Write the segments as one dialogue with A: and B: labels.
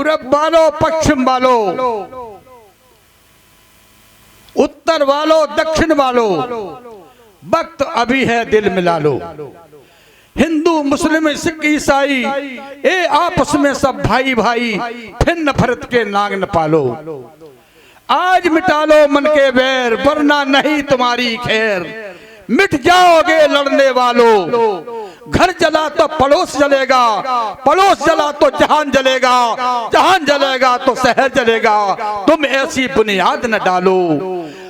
A: पूरब वालों पश्चिम वालों, उत्तर वालों दक्षिण वालों, वक्त अभी है दिल मिला लो। हिंदू मुस्लिम सिख ईसाई ए आपस में सब भाई भाई, फिर नफरत के नाग न पालो। आज मिटा लो मन के बैर, वरना नहीं तुम्हारी खैर। मिट जाओगे लड़ने वालों, घर जला तो पड़ोस जलेगा, पड़ोस जला तो जहान जलेगा, जहान जलेगा तो शहर जलेगा। तुम ऐसी बुनियाद न डालो,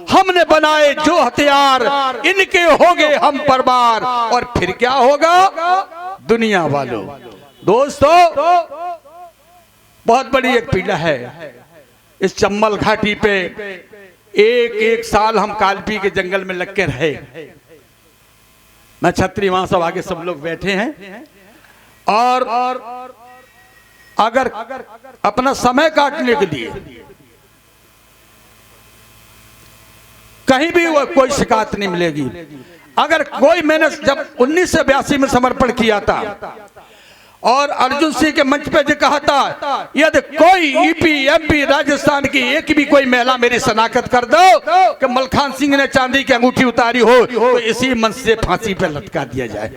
A: हमने बनाए जो हथियार, इनके होगे हम परवार। और फिर क्या होगा दुनिया वालों। दोस्तों, बहुत बड़ी एक पीड़ा है इस चंबल घाटी पे। एक साल हम कालपी के जंगल में लग के रहे। मैं छतरी, वहां सब आगे सब लोग बैठे हैं। और अगर अपना समय काटने के लिए कहीं भी कोई शिकायत नहीं मिलेगी। अगर कोई, मैंने जब 1982 में समर्पण किया था और अर्जुन सिंह के मंच पे जो कहा था, यदि कोई ईपी एमपी राजस्थान की एक भी कोई महिला मेरी शनाख्त कर दो कि मलखान सिंह ने चांदी की अंगूठी उतारी हो, तो इसी मंच से फांसी पे लटका दिया जाए।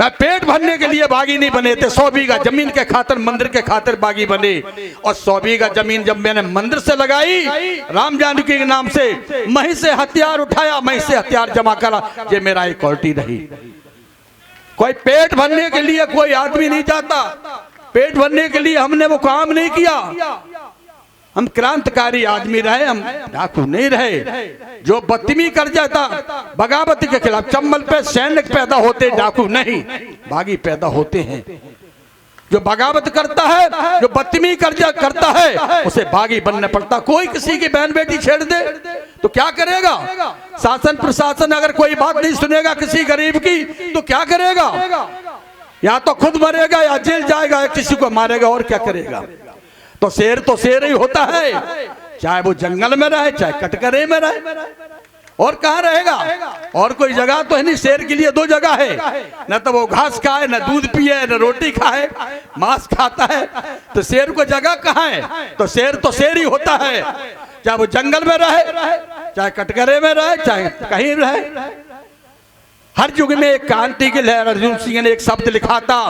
A: मैं पेट भरने के लिए बागी नहीं बने थे, 100 बीघा जमीन के खातिर, मंदिर के खातिर बागी बने। और 100 बीघा जमीन जब मैंने मंदिर से लगाई राम जानकी के नाम से, वहीं से हथियार उठाया, वहीं से हथियार जमा करा, ये मेरा एक क्वालिटी रही। कोई पेट भरने के लिए कोई आदमी नहीं जाता, पेट भरने के लिए हमने वो काम नहीं किया। हम क्रांतिकारी आदमी रहे, हम डाकू नहीं रहे। जो बदतमी कर जाता बगावत के खिलाफ, चंबल पे सैनिक पैदा होते, डाकू नहीं, बागी पैदा होते हैं। जो बगावत करता है, जो बदतमी करता है, उसे बागी बनना पड़ता। कोई किसी की बहन बेटी छेड़ दे तो क्या करेगा शासन प्रशासन? अगर कोई बात नहीं सुनेगा किसी गरीब की तो क्या करेगा? या तो खुद मरेगा या जेल जाएगा या किसी को मारेगा, और क्या करेगा? तो शेर ही होता है, चाहे वो जंगल में रहे चाहे कटघरे में रहे, और कहाँ रहेगा? और कोई जगह तो है नहीं। शेर के लिए 2 जगह है, न तो वो घास खाए, न दूध पिए, न रोटी खाए, मांस खाता है। तो शेर को जगह कहाँ है? तो शेर ही होता है, चाहे वो जंगल में रहे, चाहे कटघरे में रहे, चाहे कहीं रहे। हर युग में एक क्रांति की लहर, अर्जुन सिंह ने एक शब्द लिखा था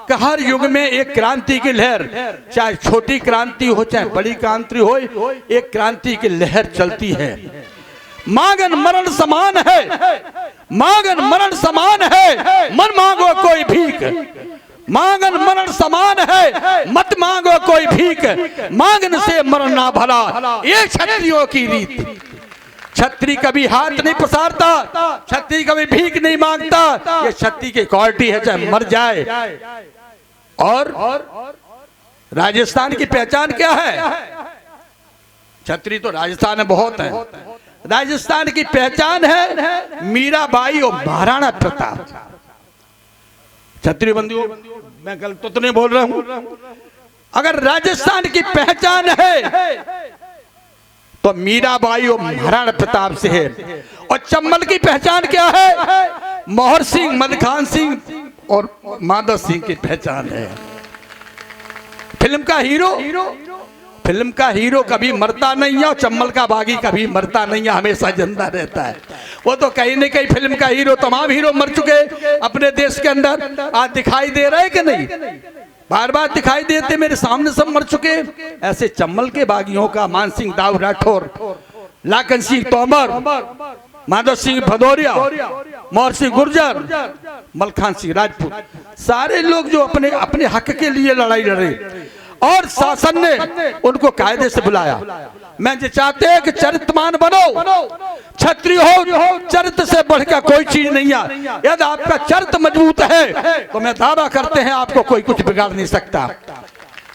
A: कि हर युग में एक क्रांति की लहर, चाहे छोटी क्रांति हो चाहे बड़ी क्रांति हो, एक क्रांति की लहर चलती है। मांगन मरण समान है, मांगन मरण समान है, मन मांगो कोई भीख। मांगन मरण समान है, मत मांगो कोई भीख। मांगन से मरण ना भला, ये क्षत्रियों की रीत। छत्री कभी हाथ नहीं पसारता, छत्री कभी भीख नहीं मांगता। ये छत्री की क्वालिटी है, चाहे मर जाए। और राजस्थान की पहचान क्या है? छत्री तो राजस्थान में बहुत है। राजस्थान की पहचान है मीराबाई और महाराणा प्रताप। छत्री बंधुओं, मैं गलत तो नहीं बोल रहा हूं। अगर राजस्थान की पहचान है तो मीराबाई और महाराणा प्रताप से है। और चंबल की पहचान क्या है? मोहर सिंह, मलखान सिंह और माधव सिंह की पहचान है। फिल्म का हीरो कभी मरता नहीं है, और चंबल का बागी कभी मरता नहीं है, हमेशा जिंदा रहता है। वो तो कहीं न कहीं फिल्म का हीरो, तमाम हीरो मर चुके अपने देश के अंदर। आज दिखाई दे रहा है कि नहीं? बार बार दिखाई देते, मेरे सामने सब मर चुके। ऐसे चंबल के बागियों का मान सिंह दाऊ राठौर, लाखन सिंह तोमर, माधव सिंह भदौरिया, मोहर सिंह गुर्जर, मलखान सिंह राजपूत, सारे लोग जो अपने अपने हक के लिए लड़ाई लड़े, और शासन ने उनको कायदे से बुलाया। मैं जो चाहते हैं कि चरित्रमान बनो, क्षत्रिय हो, चरित्र से बढ़कर कोई चीज नहीं है। यदि आपका चरित्र मजबूत है तो मैं दावा करते हैं आपको कोई कुछ बिगाड़ नहीं सकता।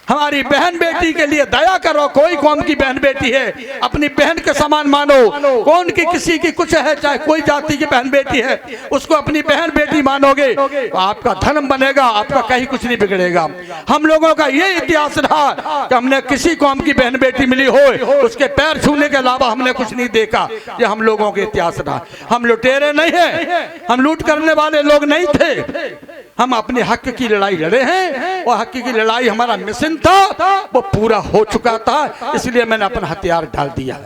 A: हमारी बहन बेटी के लिए दया करो। कोई कौम की बहन बेटी है, अपनी बहन के समान मानो। कौन की किसी की कुछ है, चाहे कोई जाति की बहन बेटी है, उसको अपनी बहन बेटी मानोगे तो आपका धर्म बनेगा, आपका कहीं कुछ नहीं बिगड़ेगा। हम लोगों का ये इतिहास रहा कि हमने किसी कौम की बहन बेटी मिली हो, उसके पैर छूने के अलावा हमने कुछ नहीं देखा। ये हम लोगों के इतिहास रहा। हम लुटेरे नहीं है, हम लूट करने वाले लोग नहीं थे। हम अपने हक की लड़ाई लड़े हैं और हक की लड़ाई हमारा मिशन था, वो पूरा हो चुका था, इसलिए मैंने अपना हथियार डाल दिया।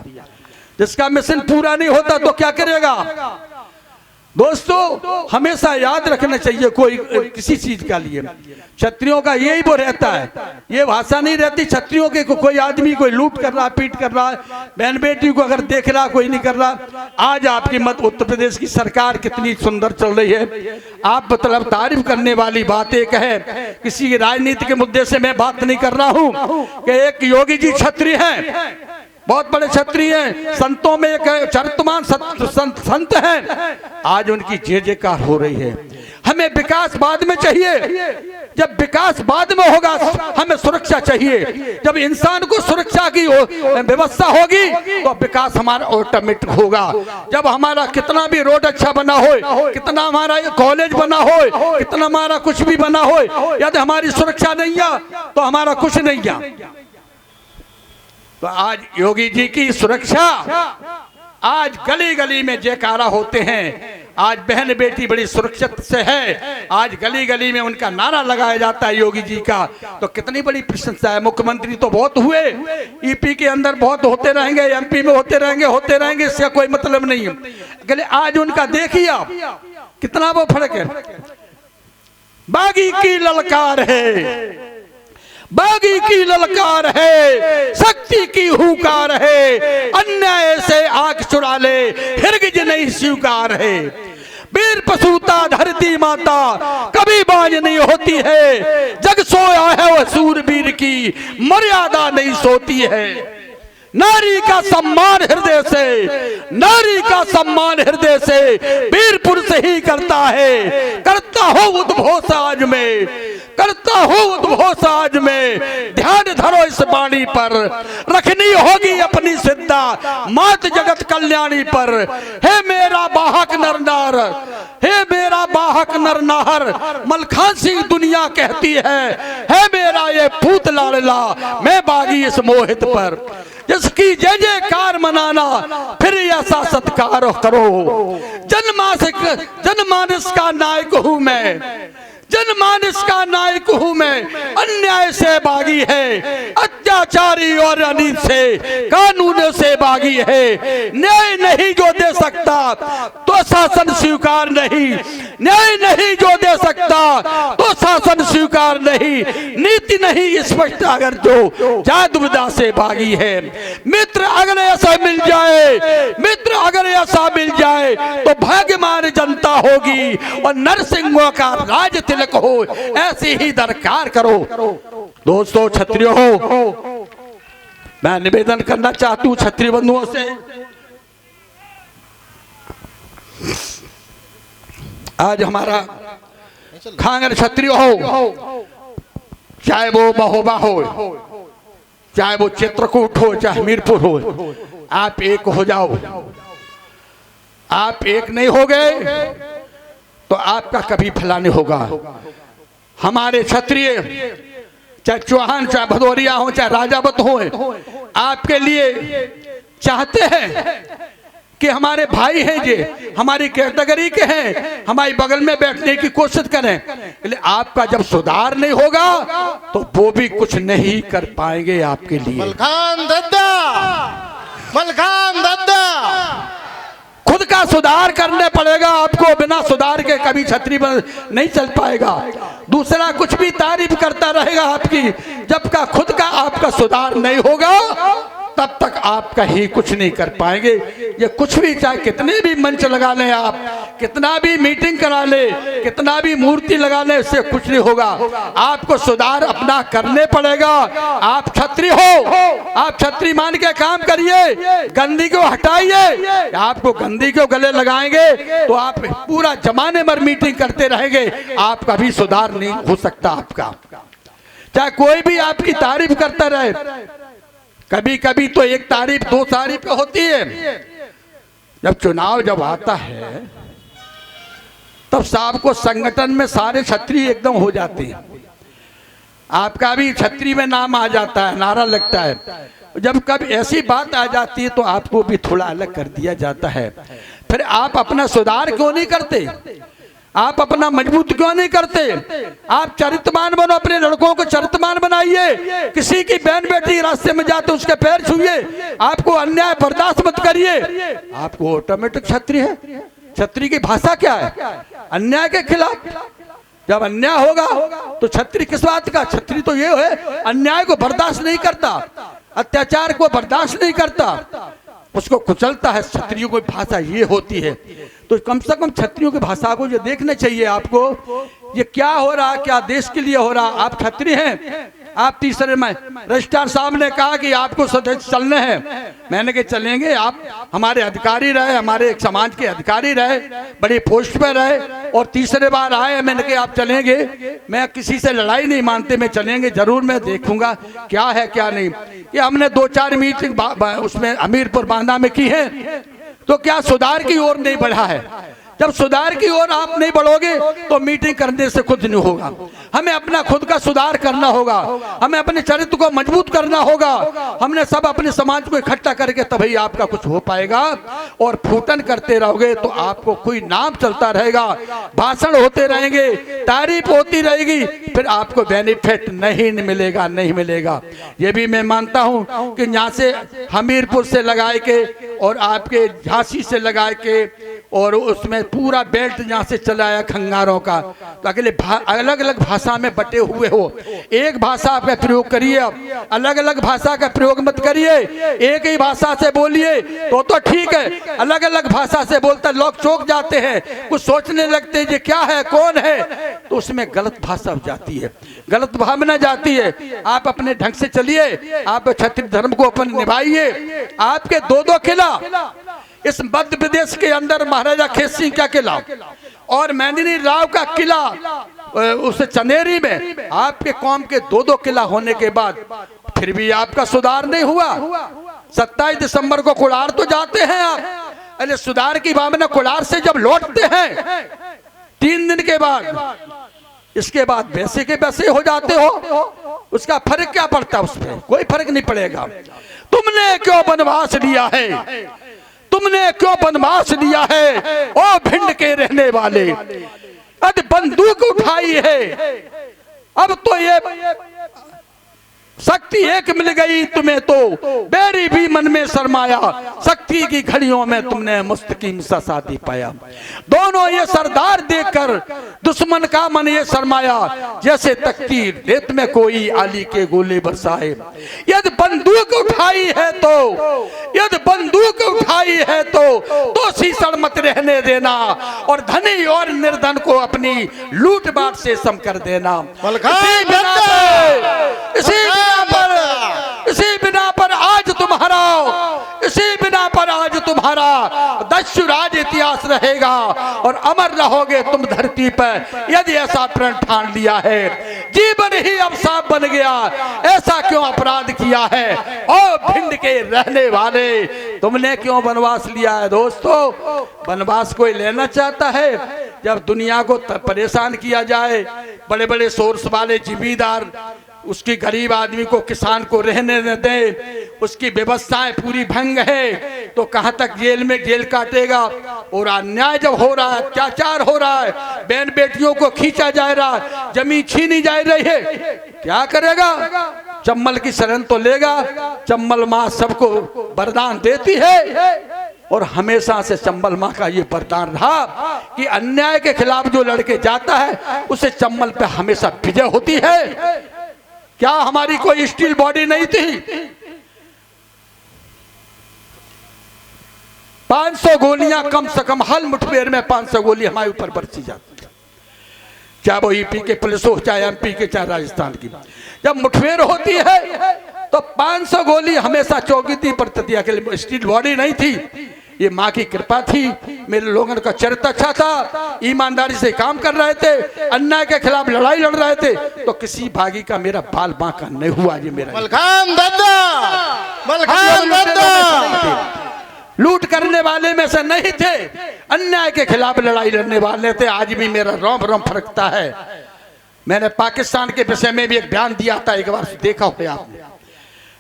A: जिसका मिशन पूरा नहीं होता तो क्या करेगा? दोस्तों हमेशा याद रखना चाहिए, कोई किसी चीज का लिए क्षत्रियों का यही वो रहता है, ये भाषा नहीं रहती क्षत्रियों के कोई आदमी कोई लूट कर रहा, पीट कर रहा, बहन बेटी को अगर देख रहा कोई नहीं कर रहा। आज आपकी मत उत्तर प्रदेश की सरकार कितनी सुंदर चल रही है। आप मतलब तारीफ करने वाली बात एक है, किसी राजनीति के मुद्दे से मैं बात नहीं कर रहा हूँ कि एक योगी जी क्षत्रिय है, बहुत बड़े क्षत्रिय हैं, संतों में एक चरित्रमान संत हैं, आज उनकी जय जयकार हो रही है। हमें विकास बाद में चाहिए, जब विकास बाद में होगा हमें सुरक्षा चाहिए। जब इंसान को सुरक्षा की व्यवस्था होगी तो विकास हमारा ऑटोमेटिक होगा। जब हमारा कितना भी रोड अच्छा बना हो, कितना हमारा कॉलेज बना हो, कितना हमारा कुछ भी बना हो, यदि हमारी सुरक्षा नहीं है तो हमारा कुछ नहीं है। तो आज योगी जी की सुरक्षा, आज गली गली में जयकारा होते हैं, आज बहन बेटी बड़ी सुरक्षित से है, आज गली गली में उनका नारा लगाया जाता है योगी जी का, तो कितनी बड़ी प्रशंसा है। मुख्यमंत्री तो बहुत हुए, ईपी के अंदर बहुत होते रहेंगे, एमपी में होते रहेंगे, इससे कोई मतलब नहीं है। आज उनका देखिए आप कितना वो फर्क है। बागी की ललकार है, बागी की ललकार है, शक्ति की हुकार है, अन्याय से आंख चुरा ले हिरगिज नहीं स्वीकार है। वीर पशुता धरती माता कभी बाज नहीं होती है, जग सोया है वह सूरवीर की मर्यादा नहीं सोती है। नारी का सम्मान हृदय से, नारी का सम्मान हृदय से वीर पुरुष ही करता है। करता हो उद्घोष आज में, करता हो उद्घोष आज में, ध्यान धरो इस वाणी पर, रखनी होगी अपनी सिद्धा मात जगत कल्याणी पर। हे मेरा बाहक नरनार, हे मेरा बाहक नरनाहर, मलखान सिंह दुनिया कहती है मेरा ये पूत लाडला, मैं बागी इस मोहित पर। जिसकी जय जयकार मनाना फिर ऐसा सत्कार करो। जनमानस का नायक हूँ मैं, जनमानस का नायक हूँ मैं, अन्याय से बागी है, अत्याचारी और अनित से कानून से बागी है। न्याय नहीं जो दे सकता तो शासन स्वीकार नहीं, न्याय नहीं जो दे सकता तो शासन स्वीकार नहीं। नीति नहीं स्पष्ट अगर जो जादुविदा से बागी है। मित्र अगर ऐसा मिल जाए, मित्र अगर ऐसा मिल जाए तो भाग्यमान जनता होगी और नरसिंहों का राज तिलक हो, ऐसी ही दरकार करो। दोस्तों क्षत्रियो हो, मैं निवेदन करना चाहता हूं क्षत्रिय बंधुओं से, आज हमारा खांगर क्षत्रिय हो, चाहे वो महोबा हो, चाहे वो चित्रकूट हो, चाहे मीरपुर हो, आप एक हो जाओ। आप एक नहीं हो गए तो आपका कभी भला नहीं होगा। हमारे क्षत्रिय चाहे चौहान, चाहे भदौरिया हो, चाहे राजावत हो, आपके लिए चाहते हैं कि हमारे भाई हैं जे हमारी कैटेगरी के हैं, हमारी बगल में बैठने की कोशिश करें। इसलिए आपका जब सुधार नहीं होगा तो वो भी कुछ नहीं कर पाएंगे आपके लिए।
B: मलखान दद्दा, मलखान दद्दा,
A: खुद का सुधार करने पड़ेगा आपको, बिना सुधार के कभी क्षत्रिय नहीं चल पाएगा। दूसरा कुछ भी तारीफ करता रहेगा आपकी, जब का खुद का आपका सुधार नहीं होगा तब तक आप कहीं कुछ नहीं कर पाएंगे। ये कुछ भी चाहे कितने भी मंच लगा लें आप, कितना भी मीटिंग करा ले, कितना भी मूर्ति लगा ले, इससे कुछ नहीं होगा। आपको सुधार अपना करने पड़ेगा। आप क्षत्रिय हो, आप क्षत्रिय मान के काम करिए, गंदी को हटाइए। आपको गंदी को गले लगाएंगे तो आप पूरा जमाने भर मीटिंग करते रहेंगे, आपका भी सुधार नहीं हो सकता आपका। चाहे कोई भी आपकी तारीफ करता रहे, कभी कभी तो एक तारीफ दो तारीफ होती है। जब चुनाव जब आता है तब साहब को संगठन में सारे क्षत्रिय एकदम हो जाते हैं, आपका भी क्षत्रिय में नाम आ जाता है, नारा लगता है। जब कभी ऐसी बात आ जाती है तो आपको भी थोड़ा अलग कर दिया जाता है। फिर आप अपना सुधार क्यों नहीं करते? आप अपना मजबूत क्यों नहीं करते? आप चरित्रवान बनो, अपने लड़कों को चरित्रवान बनाइए। किसी की बहन बेटी रास्ते में जाते उसके पैर छुइए। आपको अन्याय बर्दाश्त मत करिए। आपको ऑटोमेटिक क्षत्रिय है। क्षत्रिय की भाषा क्या है? अन्याय के खिलाफ। जब अन्याय होगा तो क्षत्रिय किस बात का? क्षत्रिय तो ये है अन्याय को बर्दाश्त नहीं करता, अत्याचार को बर्दाश्त नहीं करता, उसको कुचलता है। क्षत्रियों की भाषा ये होती है। तो कम से कम क्षत्रियों की भाषा को ये देखना चाहिए आपको, ये क्या हो रहा, क्या देश के लिए हो रहा। आप क्षत्रिय हैं। आप तीसरे में रजिस्ट्रार साहब ने कहा कि आपको सदस्य चलने हैं। मैंने कहा चलेंगे, आप हमारे अधिकारी रहे, हमारे एक समाज के अधिकारी रहे, बड़ी पोस्ट पे रहे और तीसरे बार आए। मैंने कहा आप चलेंगे, मैं किसी से लड़ाई नहीं मानते, मैं चलेंगे जरूर, मैं देखूंगा क्या है क्या नहीं। कि हमने 2-4 मीटिंग उसमें हमीरपुर बांदा में की है, तो क्या सुधार की ओर नहीं बढ़ा है? जब सुधार की ओर आप नहीं बढ़ोगे तो मीटिंग करने से खुद नहीं होगा। हमें अपना खुद का सुधार करना होगा, हमें अपने चरित्र को मजबूत करना होगा। हमने सब अपने समाज को इकट्ठा करके तभी आपका कुछ हो पाएगा। और फूटन करते रहोगे तो आपको कोई नाम चलता रहेगा, भाषण होते रहेंगे, तारीफ होती रहेगी, फिर आपको बेनिफिट नहीं मिलेगा, नहीं मिलेगा। ये भी मैं मानता हूँ कि यहाँ से हमीरपुर से लगाए के और आपके झांसी से लगाए के और उसमें पूरा बेल्ट यहाँ से चलाया खंगारों का, तो अगले अलग अलग भाषा में बटे हुए हो। एक भाषा का प्रयोग करिए, अलग अलग भाषा का प्रयोग मत करिए। एक ही भाषा से बोलिए तो ठीक है, अलग अलग भाषा से बोलते लोग चौंक जाते हैं, कुछ सोचने लगते हैं ये क्या है, कौन है, तो उसमें गलत भाषा हो जाती है, गलत भावना जाती है। आप अपने ढंग से चलिए, आप क्षत्रिय धर्म को अपन निभाइए। आपके 2 किला इस मध्य प्रदेश के अंदर महाराजा खेत सिंह का किला और मेदिनी राव का किला उस चंदेरी में, आपके कौम के 2 किला होने के बाद फिर भी आपका सुधार नहीं हुआ। 27 दिसंबर को कुड़ार तो जाते हैं आप, अरे सुधार की भावना कुड़ार से जब लौटते हैं 3 दिन के बाद, इसके बाद वैसे के वैसे हो जाते हो। उसका फर्क क्या पड़ता? उसमें कोई फर्क नहीं पड़ेगा। तुमने क्यों वनवास लिया है? तुमने क्यों वनवास लिया है? ओ भिंड के रहने वाले, अब बंदूक उठाई है, अब तो ये शक्ति एक मिल गई तुम्हें तो बेरी भी मन में शर्माया, शक्ति की घड़ियों में तुमने मुस्तकीम सा साथी पाया। दोनों ये सरदार देखकर दुश्मन का मन ये शर्माया, जैसे तकती रेत में कोई आली के गोले बरसाए। यदि बंदूक उठाई है तो, यदि बंदूक उठाई है तो शीशण मत रहने देना और धनी और निर्धन को अपनी लूट बाट से सम कर देना। इसी बिना पर आज तुम्हारा, इसी बिना पर आज तुम्हारा दस्युराज इतिहास रहेगा और अमर रहोगे तुम धरती पर, यदि ऐसा प्रण ठान लिया है। जीवन ही अब साफ बन गया, ऐसा क्यों अपराध किया है? ओ भिंड के रहने वाले, तुमने क्यों वनवास लिया है? दोस्तों, वनवास कोई लेना चाहता है? जब दुनिया को परेशान किया जाए, बड़े बड़े सोर्स वाले जिम्मेदार उसकी गरीब आदमी को, किसान को रहने न दे, उसकी व्यवस्थाएं पूरी भंग है, तो कहां तक जेल में जेल काटेगा। और अन्याय जब हो रहा है, अत्याचार हो रहा है, बहन बेटियों को खींचा जा रहा है, जमीन छीनी जा रही है, क्या करेगा? चम्मल की शरण तो लेगा। चम्मल माँ सबको वरदान देती है और हमेशा से चंबल माँ का ये वरदान रहा कि अन्याय के खिलाफ जो लड़के जाता है उसे चंबल पे हमेशा विजय होती है। क्या हमारी कोई स्टील बॉडी नहीं थी? 500 गोलियां कम से कम हर मुठभेड़ में 500 गोली हमारे ऊपर बरसी जाती है, चाहे वो यूपी के पुलिस हो, चाहे एमपी के, चाहे राजस्थान की। जब मुठभेड़ होती है तो 500 गोली हमेशा चौकीती पड़ती थी। अकेले स्टील बॉडी नहीं थी, ये माँ की कृपा थी। मेरे लोगों का चरित्र अच्छा था, ईमानदारी से काम कर रहे थे, अन्याय के खिलाफ लड़ाई लड़ रहे थे, तो किसी भागी का मेरा बाल बांका नहीं हुआ। ये मेरा
B: मलखान दादा, मलखान दादा
A: लूट करने वाले में से नहीं थे, अन्याय के खिलाफ लड़ाई लड़ने वाले थे। आज भी मेरा रोम रोम फरकता है। मैंने पाकिस्तान के विषय में भी एक बयान दिया था, एक बार देखा हो आपने।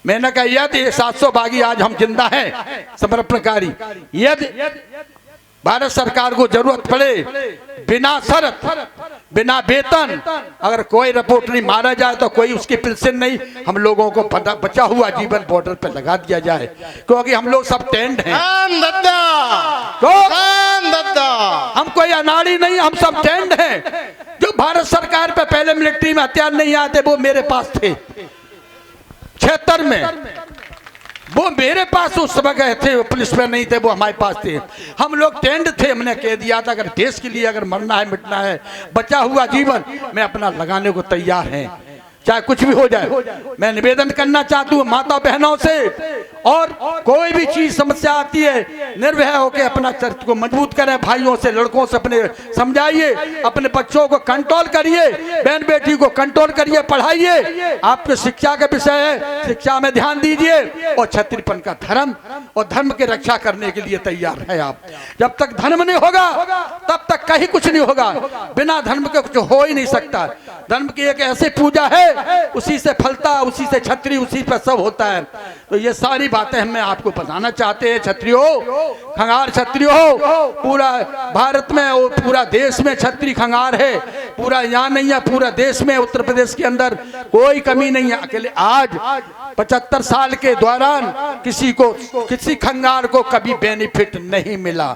A: मैंने कहा यदि 700 बागी आज हम जिंदा हैं समर्पणकारी, यदि भारत सरकार को जरूरत पड़े बिना शर्त, बिना वेतन अगर कोई रिपोर्ट नहीं मारा जाए तो कोई उसकी पेंशन नहीं, हम लोगों को बचा हुआ जीवन बॉर्डर पे लगा दिया जाए, क्योंकि हम लोग सब टेंट हैं। हम कोई अनाड़ी नहीं, हम सब टेंट हैं। जो भारत सरकार पे पहले मिलिट्री में हथियार नहीं आते वो मेरे पास थे 76 में, वो मेरे पास उस समय थे, वो पुलिस में नहीं थे, वो हमारे पास थे। हम लोग टेंट थे, हमने कह दिया था अगर देश के लिए अगर मरना है मिटना है, बचा हुआ जीवन मैं अपना लगाने को तैयार है, चाहे कुछ भी हो जाए। मैं निवेदन करना चाहता हूँ माता बहनों से, और कोई भी चीज समस्या आती है निर्भय होकर अपना चरित्र को मजबूत करें, भाइयों से लड़कों से अपने समझाइए, अपने बच्चों को कंट्रोल करिए, बहन बेटी को कंट्रोल करिए, पढ़ाइए। आपके शिक्षा का विषय है, शिक्षा में ध्यान दीजिए, और क्षत्रियपन का धर्म और धर्म की रक्षा करने के लिए तैयार है आप। जब तक धर्म नहीं होगा तब तक कहीं कुछ नहीं होगा, बिना धर्म के कुछ हो ही नहीं सकता। धर्म की एक ऐसी पूजा है, उसी से फलता, उसी से क्षत्रिय, उसी पर सब होता है। तो ये सारी बातें हम आपको बताना चाहते हैं। क्षत्रियो, खंगार क्षत्रियो, पूरा भारत में और पूरा देश में क्षत्रिय खंगार है, पूरा यहाँ नहीं है, पूरा देश में, उत्तर प्रदेश के अंदर कोई कमी नहीं है। अकेले आज 75 साल के दौरान किसी खंगार को कभी बेनिफिट नहीं मिला,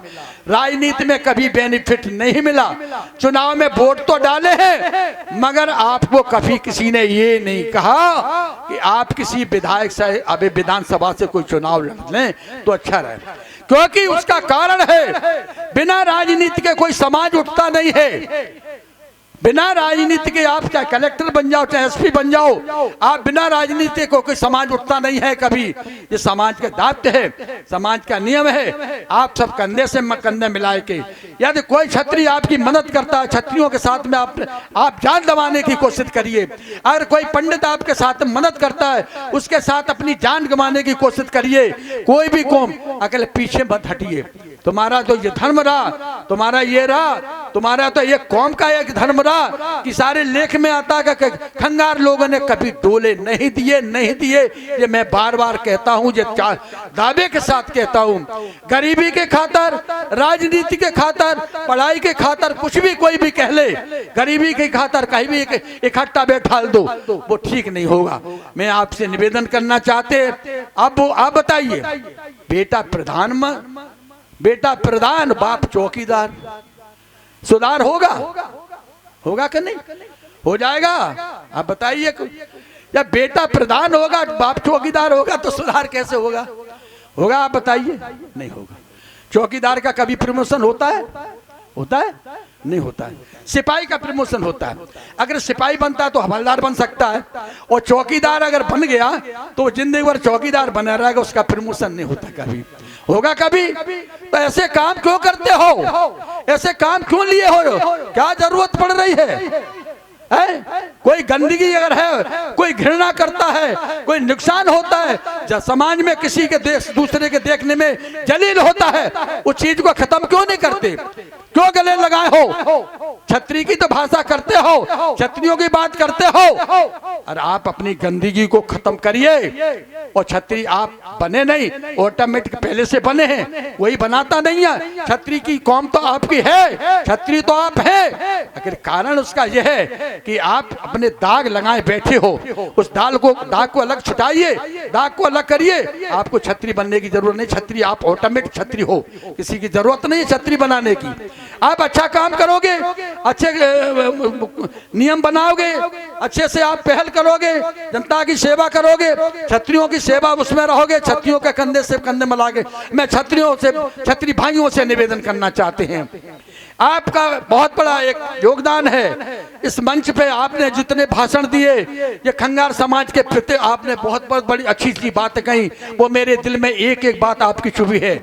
A: राजनीति में कभी बेनिफिट नहीं मिला। चुनाव में वोट तो डाले हैं, मगर आपको कभी किसी ने ये नहीं कहा कि आप किसी विधायक से अभी विधानसभा से कोई चुनाव लड़ लें तो अच्छा रहे, क्योंकि उसका कारण है बिना राजनीति के कोई समाज उठता नहीं है। बिना राजनीति के आप चाहे कलेक्टर बन जाओ, चाहे एसपी बन जाओ, आप बिना राजनीति को कोई समाज उठता नहीं है कभी। ये समाज का दायित्व है, समाज का नियम है। आप सब कंधे से कंधे मिलाए के, यदि कोई क्षत्रिय आपकी मदद करता है, क्षत्रियों के साथ में आप जान गंवाने की कोशिश करिए। अगर कोई पंडित आपके साथ मदद करता है, उसके साथ अपनी जान गंवाने की कोशिश करिए। कोई भी कौम अकेले पीछे मत हटिए। तुम्हारा तो ये धर्म रहा, तुम्हारा ये रहा, तुम्हारा तो ये कौम का एक धर्म रहा कि सारे लेख में आता है कि खंगार लोगों ने कभी डोले नहीं दिए। ये मैं बार बार कहता हूँ, ये दावे के साथ कहता हूँ। गरीबी के खातर, राजनीति के खातर, पढ़ाई के खातर कुछ भी कोई भी कह ले, गरीबी के खातर कहीं भी इकट्ठा बैठाल दो, वो ठीक नहीं होगा। मैं आपसे निवेदन करना चाहते, अब आप बताइए, बेटा प्रधान बाप चौकीदार, सुधार होगा कि नहीं? हो जाएगा? आप बताइए। जब बेटा प्रधान होगा, बाप चौकीदार होगा, तो सुधार कैसे होगा? आप बताइए। नहीं होगा। चौकीदार का कभी प्रमोशन होता है? नहीं होता है। सिपाही का प्रमोशन होता है। अगर सिपाही बनता है तो हवलदार बन सकता है, और चौकीदार अगर बन गया तो जिंदगी भर चौकीदार बना रहेगा, उसका प्रमोशन नहीं होता। कभी होगा? कभी? तो ऐसे काम क्यों करते हो? ऐसे काम क्यों लिए हो? क्या जरूरत पड़ रही है? कोई गंदगी अगर है, कोई घृणा करता है, कोई नुकसान होता है, जब समाज में किसी के दूसरे के देखने में जलील होता है, उस चीज को खत्म क्यों नहीं करते? क्यों गले लगाए हो? क्षत्रिय की तो भाषा करते हो, क्षत्रियों की बात करते हो, और आप अपनी गंदगी को खत्म करिए। और क्षत्रिय आप बने नहीं, ऑटोमेटिक पहले से बने हैं, कोई बनाता नहीं है। क्षत्रिय की कौम तो आपकी है, क्षत्रिय तो आप हैं। आखिर कारण उसका यह है कि आप अपने दाग लगाए बैठे हो। उस दाग को अलग छुटाइए, दाग को अलग करिए। आपको क्षत्रिय बनने की जरूरत नहीं, क्षत्रिय आप ऑटोमेटिक क्षत्रिय हो, किसी की जरूरत नहीं है क्षत्रिय बनाने की। आप अच्छा काम करोगे, अच्छे नियम बनाओगे, अच्छे से आप पहल करोगे, जनता की सेवा करोगे, क्षत्रियों की सेवा उसमें रहोगे, क्षत्रियों के कंधे से कंधे मिलाके। मैं क्षत्रिय भाइयों से निवेदन करना चाहते हैं, आपका बहुत बड़ा एक योगदान है। इस मंच पे आपने जितने भाषण दिए, ये खंगार समाज के प्रति आपने बहुत बड़ी अच्छी सी बात कही, वो मेरे दिल में एक एक बात आपकी चुभी है।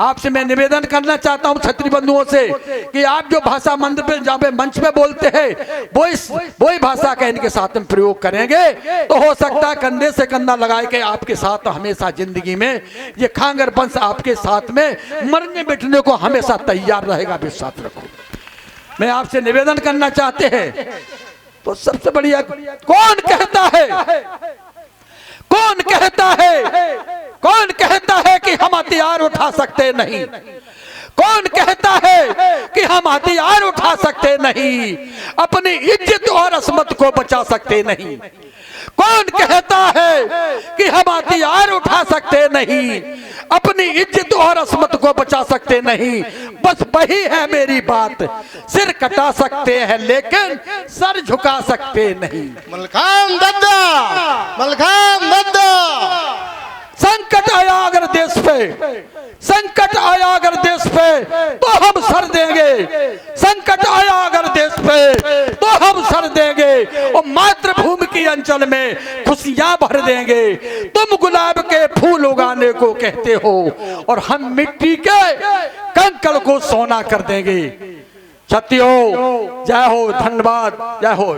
A: आपसे मैं निवेदन करना चाहता हूँ क्षत्रिय बंधुओं से कि आप जो भाषा मंच पे जहाँ पे मंच पे बोलते हैं, वही भाषा का इनके साथ में प्रयोग करेंगे, तो हो सकता है कंधे से कंधा लगाए के आपके साथ हमेशा जिंदगी में ये खंगार वंश आपके साथ में मरने बैठने को हमेशा तैयार रहेगा। विश्वास रखो। मैं आपसे निवेदन करना चाहते हैं, तो सबसे बढ़िया कौन कहता है कि हम हथियार उठा सकते नहीं? कौन कहता है कि हम हथियार उठा सकते नहीं, अपनी इज्जत और असमत को बचा सकते नहीं? कौन कहता है कि हम हथियार उठा सकते नहीं, अपनी इज्जत और असमत को बचा सकते नहीं? बस वही है मेरी बात, सिर कटा सकते हैं लेकिन सर झुका सकते नहीं।
B: मलखान दादा, मलखान दादा।
A: संकट आया अगर देश पे, संकट आया अगर देश पे तो हम सर देंगे, संकट आया अगर देश पे तो हम सर देंगे और मातृभूमि की अंचल में खुशियां भर देंगे। तुम गुलाब के फूल उगाने को कहते हो और हम मिट्टी के कंकड़ को सोना कर देंगे। सत्य हो, जय हो, धन्यवाद, जय हो।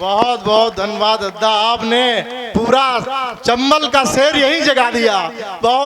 B: बहुत बहुत धन्यवाद दादा, आपने पूरा चंबल का शेर यही जगा दिया। बहुत